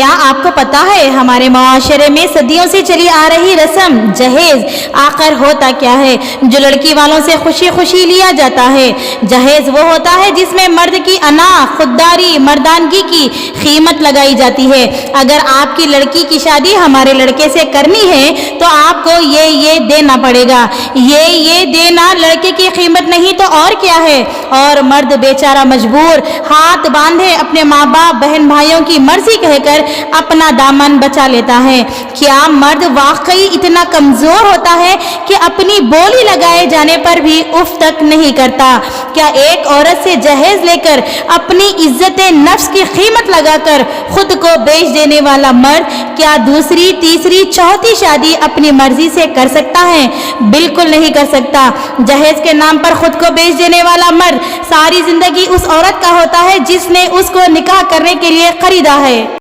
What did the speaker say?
क्या आपको पता है हमारे मुआशरे में सदियों से चली आ रही रस्म जहेज आखिर होता क्या है जो लड़की वालों से खुशी खुशी लिया जाता है। जहेज वो होता है जिसमें मर्द की अना खुददारी मर्दानगी की कीमत लगाई जाती है। अगर आपकी लड़की की शादी हमारे लड़के से करनी है तो आपको ये देना पड़ेगा। ये देना लड़के की कीमत नहीं तो और क्या है। और मर्द बेचारा मजबूर हाथ बांधे अपने माँ बाप बहन भाइयों की मर्जी कहकर अपना दामन बचा लेता है। क्या मर्द वाकई इतना कमजोर होता है कि अपनी बोली लगाए जाने पर भी उफ तक नहीं करता। क्या एक औरत से जहेज लेकर अपनी इज्जत नफ्स की कीमत लगाकर खुद को बेच देने वाला मर्द क्या दूसरी तीसरी चौथी शादी अपनी मर्जी से कर सकता है? बिल्कुल नहीं कर सकता। जहेज के नाम पर खुद को बेच देने वाला मर्द सारी जिंदगी उस औरत का होता है जिसने उसको निकाह करने के लिए खरीदा है।